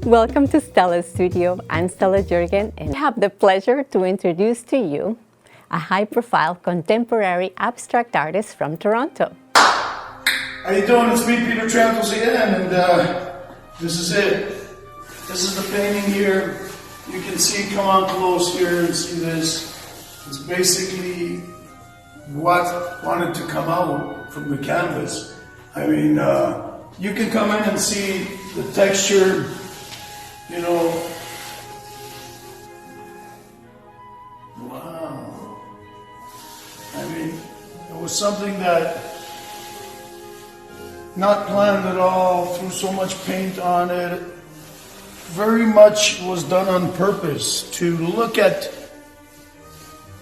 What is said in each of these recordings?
Welcome to Stella Studio. I'm Stella Jurgen and I have the pleasure to introduce to you a high-profile contemporary abstract artist from Toronto. How you doing? It's me, PeterTriantos again, and this is it. This is the painting here. You can see, come on close here and see this. It's basically what wanted to come out from the canvas. I mean, you can come in and see the texture, you know. Wow. I mean, it was something that not planned at all, threw so much paint on it. Very much was done on purpose to look at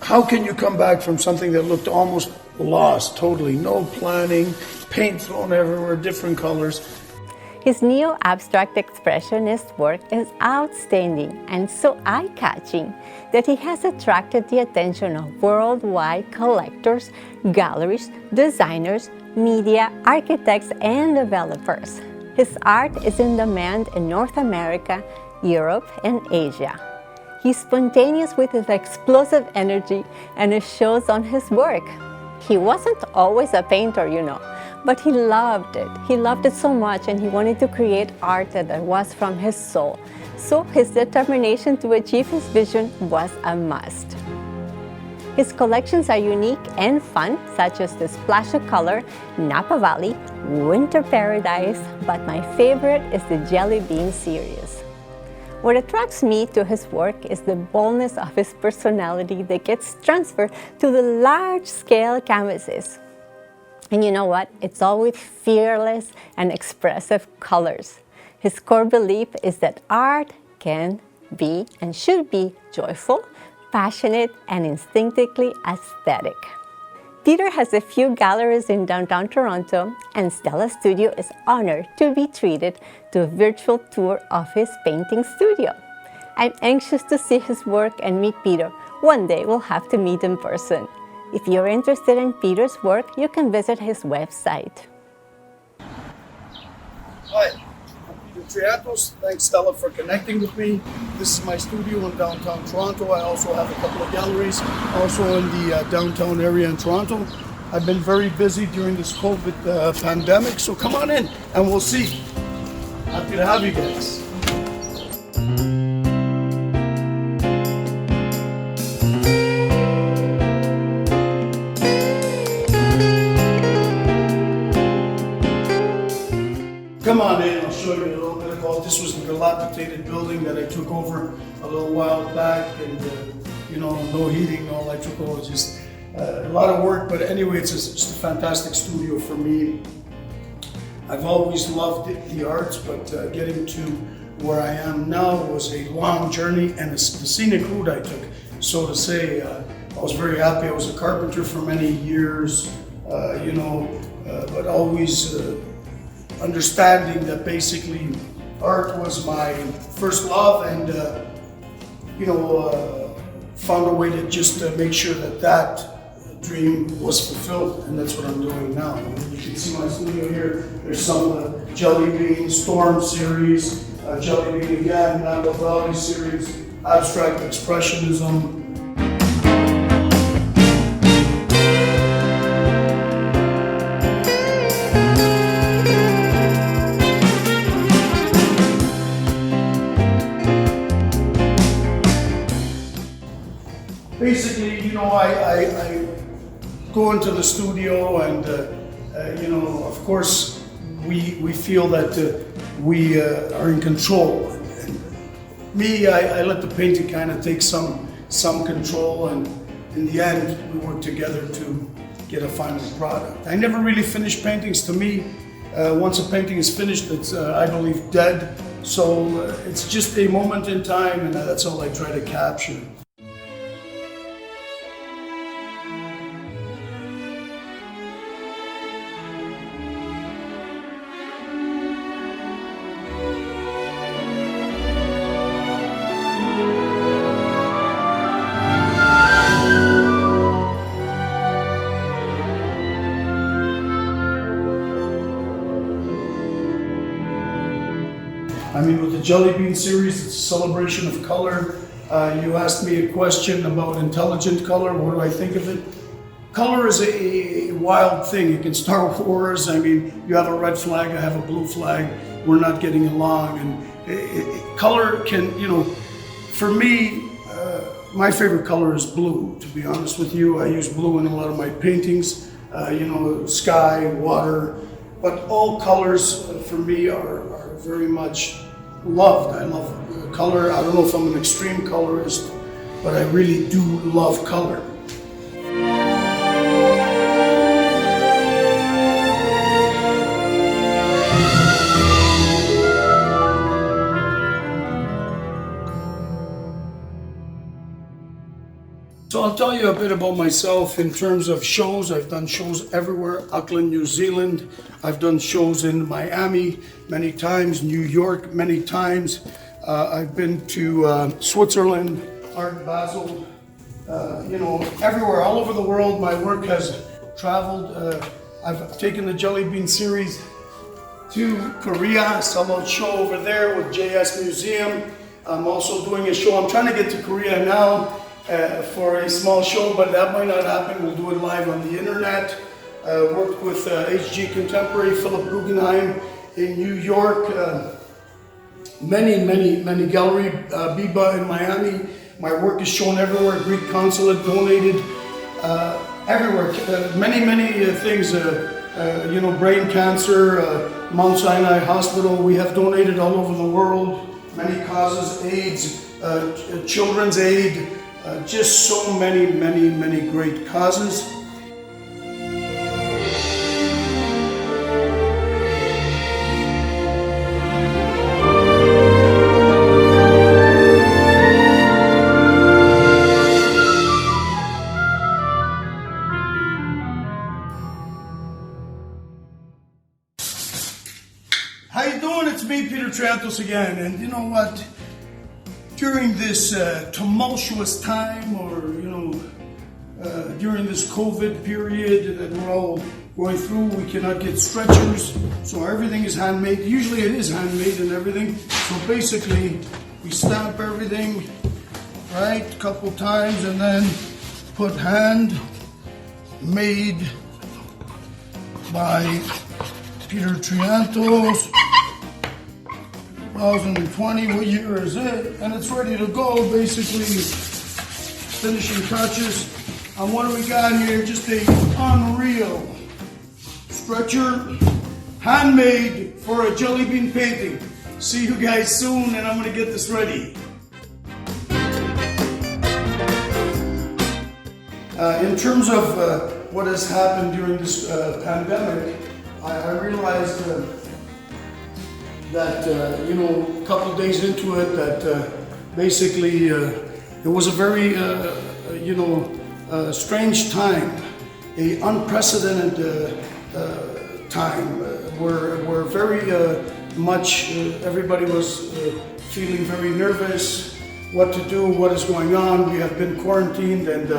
how can you come back from something that looked almost lost, totally, no planning, paint thrown everywhere, different colors. His neo-abstract expressionist work is outstanding and so eye-catching that he has attracted the attention of worldwide collectors, galleries, designers, media, architects, and developers. His art is in demand in North America, Europe, and Asia. He's spontaneous with his explosive energy, and it shows on his work. He wasn't always a painter, you know, but he loved it. He loved it so much, and he wanted to create art that was from his soul. So his determination to achieve his vision was a must. His collections are unique and fun, such as the Splash of Color, Napa Valley, Winter Paradise, but my favorite is the Jelly Bean series. What attracts me to his work is the boldness of his personality that gets transferred to the large-scale canvases. And you know what? It's all with fearless and expressive colors. His core belief is that art can be and should be joyful, passionate, and instinctively aesthetic. Peter has a few galleries in downtown Toronto, and Stella Studio is honored to be treated to a virtual tour of his painting studio. I'm anxious to see his work and meet Peter. One day we'll have to meet in person. If you're interested in Peter's work, you can visit his website. Hi, I'm Triantos. Thanks, Stella, for connecting with me. This is my studio in downtown Toronto. I also have a couple of galleries, also in the downtown area in Toronto. I've been very busy during this COVID pandemic, so come on in and we'll see. Happy to have you guys. Come on in, I'll show you a little bit about, this was a dilapidated building that I took over a little while back, and you know, no heating, no electrical, just a lot of work, but anyway, it's just a fantastic studio for me. I've always loved the arts, but getting to where I am now was a long journey and the scenic route I took, so to say. I was very happy. I was a carpenter for many years, you know, but always understanding that basically art was my first love, and you know, found a way to just make sure that that dream was fulfilled, and that's what I'm doing now. You can see my studio here. There's some Jelly Bean Storm series, Jelly Bean again, Napa Valley series, abstract expressionism. Basically, you know, I go into the studio, and you know, of course, we feel that we are in control. And me, I let the painting kind of take some control, and in the end, we work together to get a final product. I never really finish paintings. To me, once a painting is finished, it's I believe dead. So it's just a moment in time, and that's all I try to capture. I mean, with the Jelly Bean series. It's a celebration of color. You asked me a question about intelligent color. What do I think of it? Color is a wild thing. It can start wars. I mean, you have a red flag, I have a blue flag. We're not getting along. And color can, you know, for me, my favorite color is blue, to be honest with you. I use blue in a lot of my paintings, you know, sky, water. But all colors for me are very much loved. I love color. I don't know if I'm an extreme colorist, but I really do love color. So I'll tell you a bit about myself in terms of shows. I've done shows everywhere, Auckland, New Zealand. I've done shows in Miami many times, New York many times. I've been to Switzerland, Art Basel, you know, everywhere, all over the world. My work has traveled. I've taken the Jelly Bean series to Korea, Stella Show over there with JS Museum. I'm also doing a show. I'm trying to get to Korea now. For a small show, but that might not happen. We'll do it live on the internet. Worked with HG Contemporary, Philip Guggenheim in New York, many gallery, Biba in Miami. My work is shown everywhere. Greek consulate donated everywhere. Many things. You know, brain cancer, Mount Sinai Hospital. We have donated all over the world. Many causes, AIDS, children's aid. Just so many great causes. How you doing? It's me, PeterTriantos again, and you know what? During this tumultuous time, or you know, during this COVID period that we're all going through, we cannot get stretchers, so everything is handmade. Usually it is handmade and everything. So basically, we stamp everything, right, a couple times, and then put hand made by PeterTriantos. 2020, what year is it? And it's ready to go, basically. Finishing touches. And what do we got here? Just a unreal stretcher, handmade for a Jelly Bean painting. See you guys soon, and I'm gonna get this ready. In terms of what has happened during this pandemic, I realized that, you know, a couple days into it, that basically it was a very, you know, strange time, a unprecedented time, where very much everybody was feeling very nervous, what to do, what is going on. We have been quarantined, and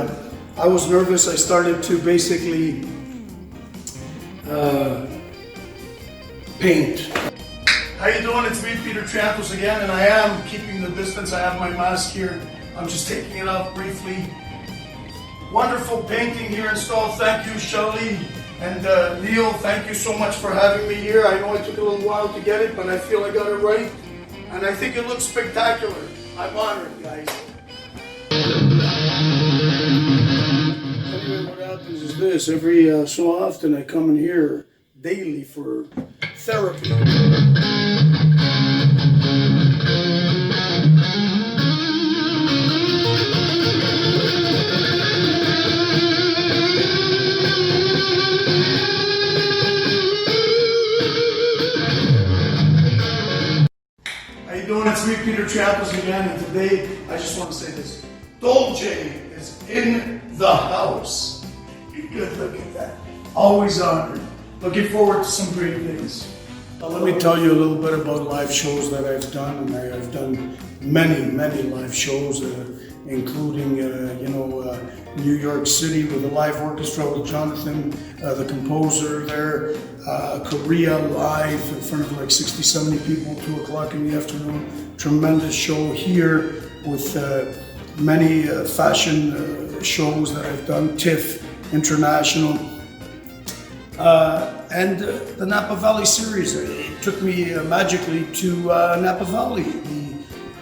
I was nervous. I started to basically paint. How you doing? It's me, PeterTriantos again, and I am keeping the distance. I have my mask here. I'm just taking it off briefly. Wonderful painting here installed. Thank you, Shelley and Neil. Thank you so much for having me here. I know it took a little while to get it, but I feel I got it right, and I think it looks spectacular. I'm honored, guys. Anyway, what happens is this. Every so often I come in here daily for therapy. How you doing? It's me, PeterTriantos again, and today I just want to say this. Dolce is in the house. Good, look at that. Always honored. Looking forward to some great things. Let me tell you a little bit about live shows that I've done, and I've done many live shows including New York City with a live orchestra with Jonathan, the composer there, Korea live in front of like 60, 70 people, 2 o'clock in the afternoon. Tremendous show here with many fashion shows that I've done, TIFF International, and the Napa Valley series. It took me magically to Napa Valley.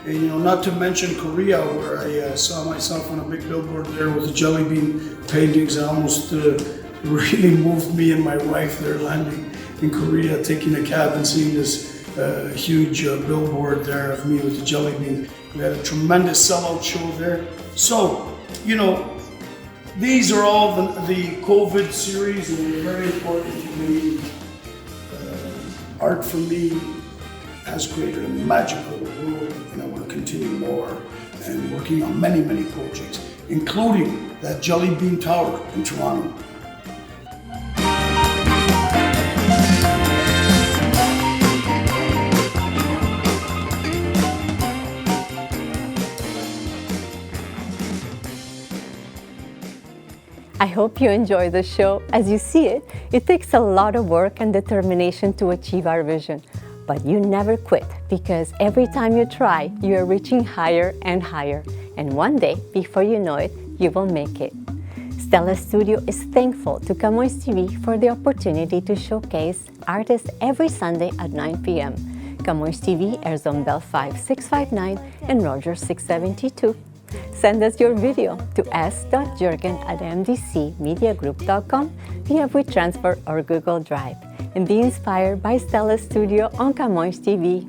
Not to mention Korea, where I saw myself on a big billboard there with the jelly bean paintings. It almost really moved me and my wife there, landing in Korea, taking a cab and seeing this huge billboard there of me with the jelly bean. We had a tremendous sellout show there. So, these are all the COVID series, and they're very important to me. Art for me has created a magical world, and I want to continue more and working on many, many projects, including that Jelly Bean Tower in Toronto. I hope you enjoy the show. As you see it, it takes a lot of work and determination to achieve our vision. But you never quit, because every time you try, you are reaching higher and higher. And one day, before you know it, you will make it. Stella Studio is thankful to Camoes TV for the opportunity to showcase artists every Sunday at 9 p.m. Camoes TV airs on Bell Fibe 659 and Rogers 672. Send us your video to s.jurgen@mdcmediagroup.com via WeTransfer or Google Drive, and be inspired by Stella Studio on Camoes TV.